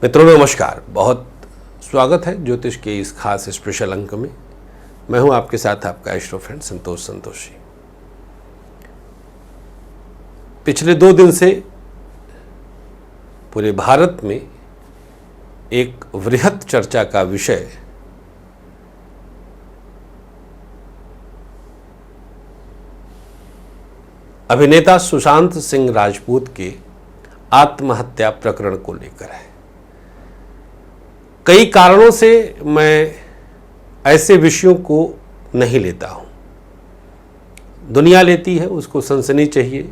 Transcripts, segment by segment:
मित्रों नमस्कार, बहुत स्वागत है ज्योतिष के इस खास स्पेशल अंक में। मैं हूं आपके साथ आपका एस्ट्रो फ्रेंड संतोष संतोषी। पिछले 2 दिन से पूरे भारत में एक वृहत चर्चा का विषय अभिनेता सुशांत सिंह राजपूत के आत्महत्या प्रकरण को लेकर है। कई कारणों से मैं ऐसे विषयों को नहीं लेता हूं। दुनिया लेती है, उसको सनसनी चाहिए,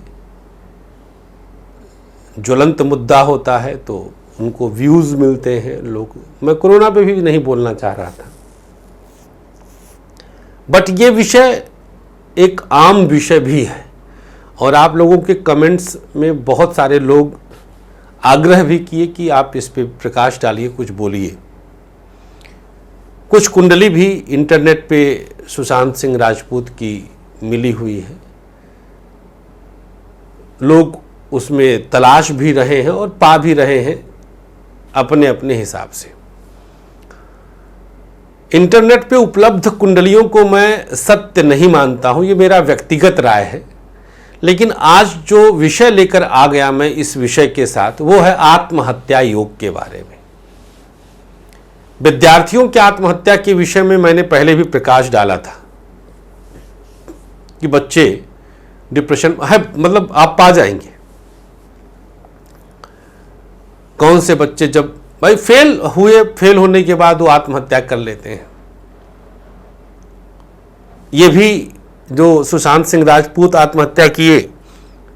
ज्वलंत मुद्दा होता है तो उनको व्यूज मिलते हैं लोग। मैं कोरोना पे भी नहीं बोलना चाह रहा था, बट ये विषय एक आम विषय भी है और आप लोगों के कमेंट्स में बहुत सारे लोग आग्रह भी किए कि आप इस पे प्रकाश डालिए, कुछ बोलिए। कुछ कुंडली भी इंटरनेट पे सुशांत सिंह राजपूत की मिली हुई है, लोग उसमें तलाश भी रहे हैं और पा भी रहे हैं अपने अपने हिसाब से। इंटरनेट पे उपलब्ध कुंडलियों को मैं सत्य नहीं मानता हूं, ये मेरा व्यक्तिगत राय है। लेकिन आज जो विषय लेकर आ गया मैं इस विषय के साथ, वो है आत्महत्या योग के बारे में। विद्यार्थियों की आत्महत्या के विषय में मैंने पहले भी प्रकाश डाला था कि बच्चे डिप्रेशन है, मतलब आप पा जाएंगे कौन से बच्चे जब भाई फेल होने के बाद वो आत्महत्या कर लेते हैं। ये भी जो सुशांत सिंह राजपूत आत्महत्या किए,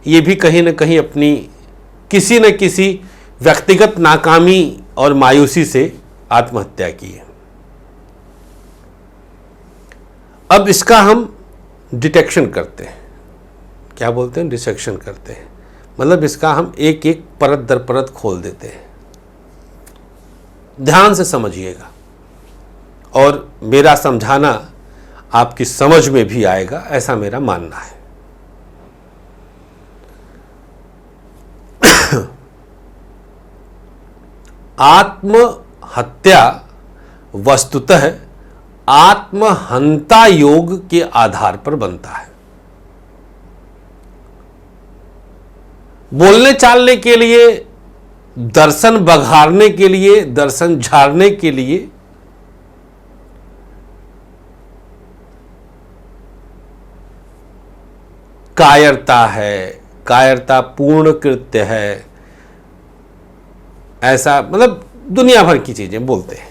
ये भी कहीं ना कहीं अपनी किसी न किसी व्यक्तिगत नाकामी और मायूसी से आत्महत्या की है। अब इसका हम डिटेक्शन करते हैं, क्या बोलते हैं, डिसेक्शन करते हैं, मतलब इसका हम एक एक परत दर परत खोल देते हैं। ध्यान से समझिएगा और मेरा समझाना आपकी समझ में भी आएगा, ऐसा मेरा मानना है। आत्महत्या वस्तुतः आत्महंता योग के आधार पर बनता है। बोलने चालने के लिए, दर्शन बघारने के लिए, दर्शन झाड़ने के लिए कायरता है, कायरता पूर्ण कृत्य है, ऐसा मतलब दुनिया भर की चीजें बोलते हैं।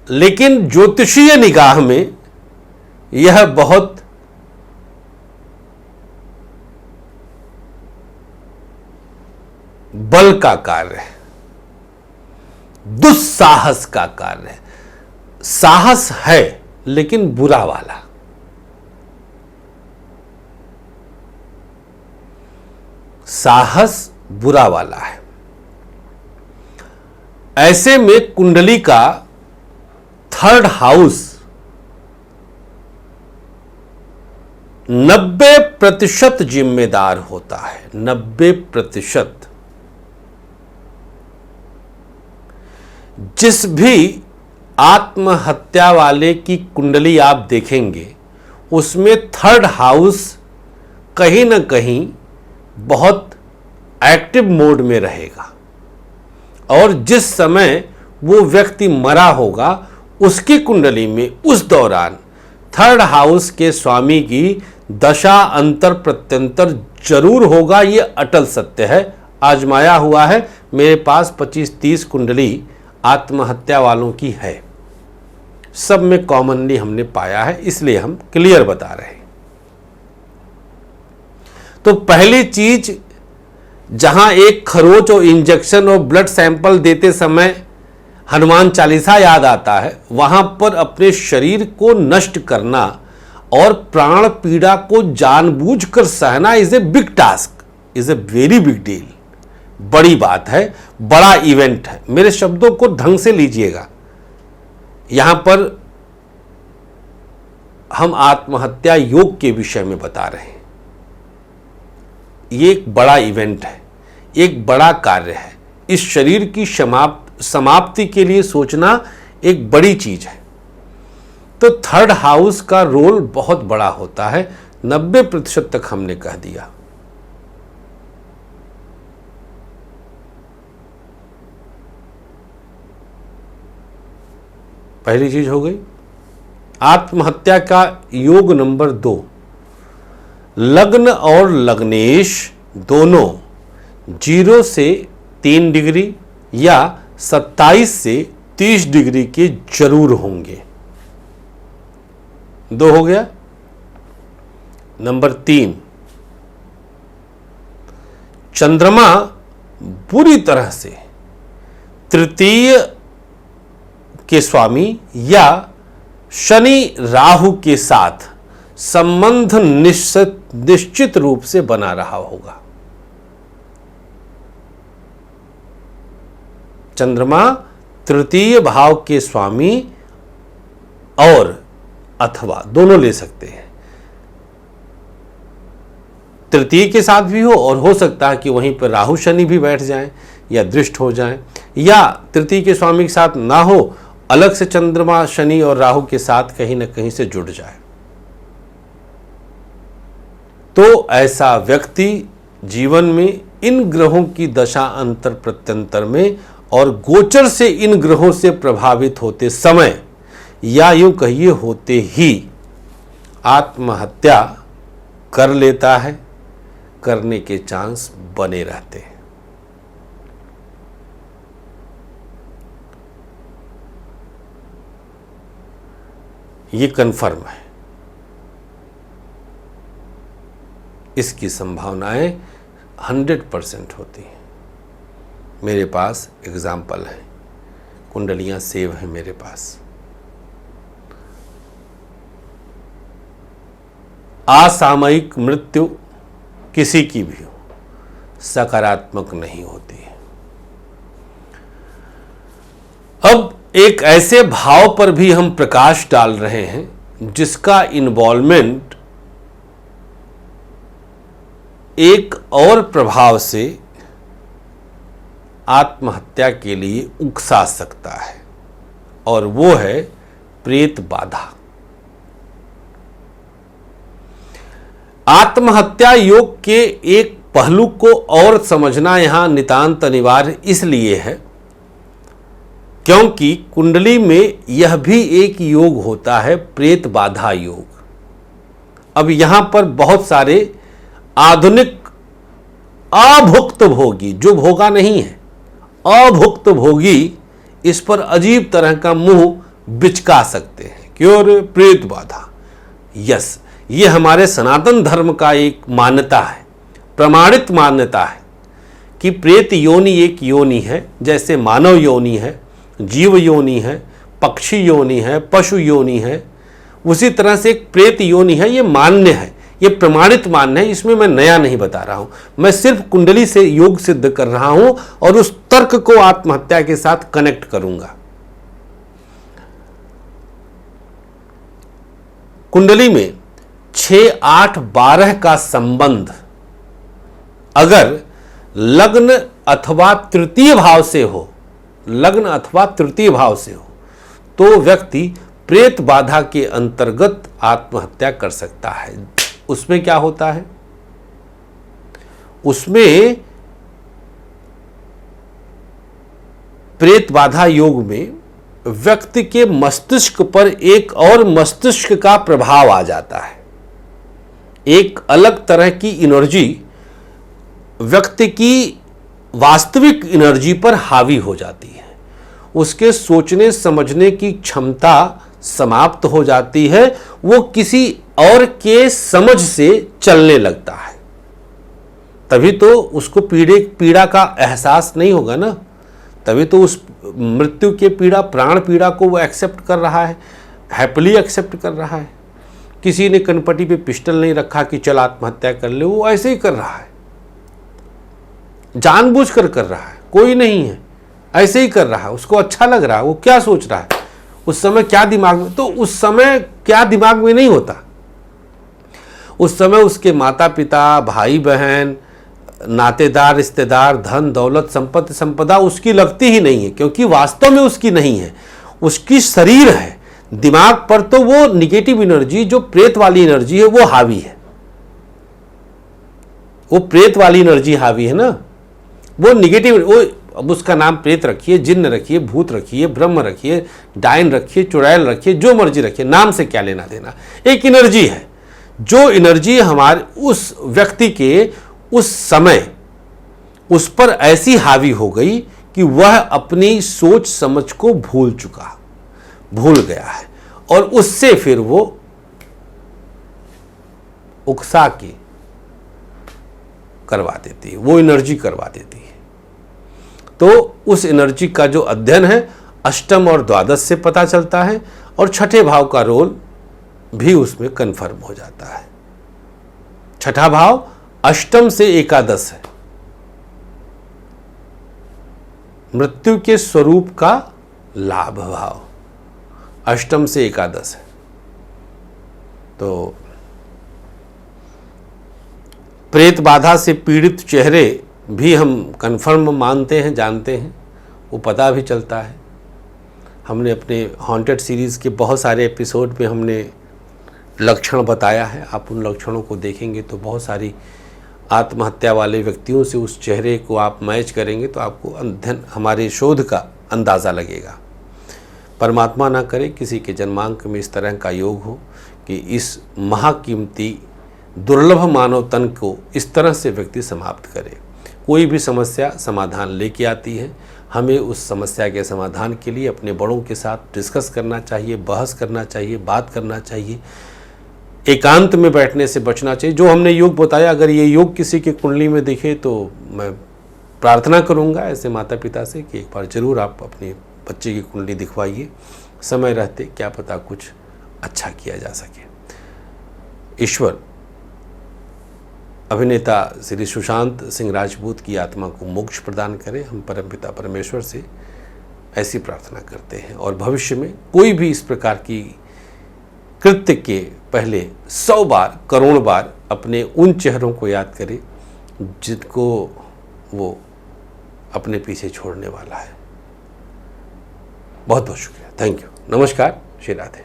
लेकिन ज्योतिषीय निगाह में यह बहुत बल का कार्य है, दुस्साहस का कार्य है। साहस है लेकिन बुरा वाला। साहस बुरा वाला है। ऐसे में कुंडली का 3rd हाउस 90% जिम्मेदार होता है। 90%। जिस भी आत्महत्या वाले की कुंडली आप देखेंगे उसमें 3rd हाउस कहीं ना कहीं बहुत एक्टिव मोड में रहेगा और जिस समय वो व्यक्ति मरा होगा उसकी कुंडली में उस दौरान 3rd हाउस के स्वामी की दशा अंतर प्रत्यंतर जरूर होगा। ये अटल सत्य है, आजमाया हुआ है। मेरे पास 25-30 कुंडली आत्महत्या वालों की है, सब में कॉमनली हमने पाया है, इसलिए हम क्लियर बता रहे हैं। तो पहली चीज, जहां एक खरोच और इंजेक्शन और ब्लड सैंपल देते समय हनुमान चालीसा याद आता है, वहां पर अपने शरीर को नष्ट करना और प्राण पीड़ा को जानबूझकर सहना is a big task, is a very big deal. बड़ी बात है, बड़ा इवेंट है। मेरे शब्दों को ढंग से लीजिएगा। यहां पर हम आत्महत्या योग के विषय में बता रहे हैं। ये एक बड़ा इवेंट है, एक बड़ा कार्य है, इस शरीर की समाप्ति के लिए सोचना एक बड़ी चीज है। तो थर्ड हाउस का रोल बहुत बड़ा होता है। 90% तक हमने कह दिया। पहली चीज हो गई। आत्महत्या का योग नंबर 2, लग्न और लग्नेश दोनों 0 से 3 डिग्री या 27 से 30 डिग्री के जरूर होंगे। 2 हो गया। नंबर 3, चंद्रमा बुरी तरह से तृतीय के स्वामी या शनि राहु के साथ संबंध निश्चित रूप से बना रहा होगा। चंद्रमा तृतीय भाव के स्वामी और अथवा दोनों ले सकते हैं। तृतीय के साथ भी हो और हो सकता है कि वहीं पर राहु शनि भी बैठ जाएं या दृष्ट हो जाएं, या तृतीय के स्वामी के साथ ना हो, अलग से चंद्रमा शनि और राहु के साथ कहीं ना कहीं से जुड़ जाए। तो ऐसा व्यक्ति जीवन में इन ग्रहों की दशा अंतर प्रत्यंतर में और गोचर से इन ग्रहों से प्रभावित होते समय या यूं कहिए होते ही आत्महत्या कर लेता है, करने के चांस बने रहते हैं। ये कन्फर्म है। इसकी संभावनाएं 100% होती हैं। मेरे पास एग्जाम्पल है, कुंडलियां सेव हैं मेरे पास। असामयिक मृत्यु किसी की भी हो, सकारात्मक नहीं होती है। अब एक ऐसे भाव पर भी हम प्रकाश डाल रहे हैं जिसका इन्वॉल्वमेंट एक और प्रभाव से आत्महत्या के लिए उकसा सकता है, और वो है प्रेत बाधा। आत्महत्या योग के एक पहलू को और समझना यहां नितांत अनिवार्य इसलिए है क्योंकि कुंडली में यह भी एक योग होता है, प्रेत बाधा योग। अब यहां पर बहुत सारे आधुनिक अभुक्त भोगी, जो भोगा नहीं है, अभुक्त भोगी इस पर अजीब तरह का मुंह बिचका सकते हैं। क्यों रे प्रेत बाधा? यस, ये हमारे सनातन धर्म का एक मान्यता है, प्रमाणित मान्यता है कि प्रेत योनि एक योनि है, जैसे मानव योनि है, जीव योनि है, पक्षी योनि है, पशु योनि है, उसी तरह से एक प्रेत योनि है। ये मान्य है, ये प्रमाणित मान्य है। इसमें मैं नया नहीं बता रहा हूं, मैं सिर्फ कुंडली से योग सिद्ध कर रहा हूं और उस तर्क को आत्महत्या के साथ कनेक्ट करूंगा। कुंडली में 6, 8, 12 का संबंध अगर लग्न अथवा तृतीय भाव से हो, लग्न अथवा तृतीय भाव से हो, तो व्यक्ति प्रेत बाधा के अंतर्गत आत्महत्या कर सकता है। उसमें क्या होता है? उसमें प्रेत बाधा योग में व्यक्ति के मस्तिष्क पर एक और मस्तिष्क का प्रभाव आ जाता है। एक अलग तरह की एनर्जी व्यक्ति की वास्तविक एनर्जी पर हावी हो जाती है। उसके सोचने समझने की क्षमता समाप्त हो जाती है। वो किसी और के समझ से चलने लगता है। तभी तो उसको पीड़ा का एहसास नहीं होगा ना, तभी तो उस मृत्यु के पीड़ा, प्राण पीड़ा को वो एक्सेप्ट कर रहा है, हैप्पीली एक्सेप्ट कर रहा है। किसी ने कनपटी पे पिस्टल नहीं रखा कि चल आत्महत्या कर ले, वो ऐसे ही कर रहा है, जानबूझकर कर रहा है। कोई नहीं है, ऐसे ही कर रहा है, उसको अच्छा लग रहा है। वो क्या सोच रहा है उस समय, क्या दिमाग में, तो उस समय क्या दिमाग में नहीं होता। उस समय उसके माता पिता, भाई बहन, नातेदार, रिश्तेदार, धन, दौलत, संपत्ति, संपदा उसकी लगती ही नहीं है, क्योंकि वास्तव में उसकी नहीं है, उसकी शरीर है। दिमाग पर तो वो निगेटिव एनर्जी, जो प्रेत वाली एनर्जी है, वो हावी है। वो प्रेत वाली एनर्जी हावी है ना, वो निगेटिव। वो अब उसका नाम प्रेत रखिए, जिन्न रखिए, भूत रखिए, ब्रह्म रखिए, डायन रखिए, चुड़ैल रखिए, जो मर्जी रखिए, नाम से क्या लेना देना। एक एनर्जी है, जो एनर्जी हमारे उस व्यक्ति के उस समय उस पर ऐसी हावी हो गई कि वह अपनी सोच समझ को भूल गया है, और उससे फिर वो उकसा के करवा देती है, वो एनर्जी करवा देती है। तो उस एनर्जी का जो अध्ययन है अष्टम और द्वादश से पता चलता है, और छठे भाव का रोल भी उसमें कंफर्म हो जाता है। छठा भाव अष्टम से एकादश है, मृत्यु के स्वरूप का लाभ भाव अष्टम से एकादश है। तो प्रेत बाधा से पीड़ित चेहरे भी हम कंफर्म मानते हैं, जानते हैं, वो पता भी चलता है। हमने अपने हॉन्टेड सीरीज़ के बहुत सारे एपिसोड में हमने लक्षण बताया है। आप उन लक्षणों को देखेंगे तो बहुत सारी आत्महत्या वाले व्यक्तियों से उस चेहरे को आप मैच करेंगे तो आपको अध्ययन, हमारे शोध का अंदाज़ा लगेगा। परमात्मा ना करे किसी के जन्मांक में इस तरह का योग हो कि इस महाकीमती दुर्लभ मानव तन को इस तरह से व्यक्ति समाप्त करे। कोई भी समस्या समाधान लेके आती है, हमें उस समस्या के समाधान के लिए अपने बड़ों के साथ डिस्कस करना चाहिए, बहस करना चाहिए, बात करना चाहिए, एकांत में बैठने से बचना चाहिए। जो हमने योग बताया, अगर ये योग किसी की कुंडली में दिखे तो मैं प्रार्थना करूंगा ऐसे माता पिता से कि एक बार ज़रूर आप अपने बच्चे की कुंडली दिखवाइए, समय रहते क्या पता कुछ अच्छा किया जा सके। ईश्वर अभिनेता श्री सुशांत सिंह राजपूत की आत्मा को मोक्ष प्रदान करे, हम परमपिता परमेश्वर से ऐसी प्रार्थना करते हैं। और भविष्य में कोई भी इस प्रकार की कृत्य के पहले 100 बार, करोड़ बार अपने उन चेहरों को याद करे जिनको वो अपने पीछे छोड़ने वाला है। बहुत बहुत शुक्रिया, थैंक यू, नमस्कार, श्री राधे।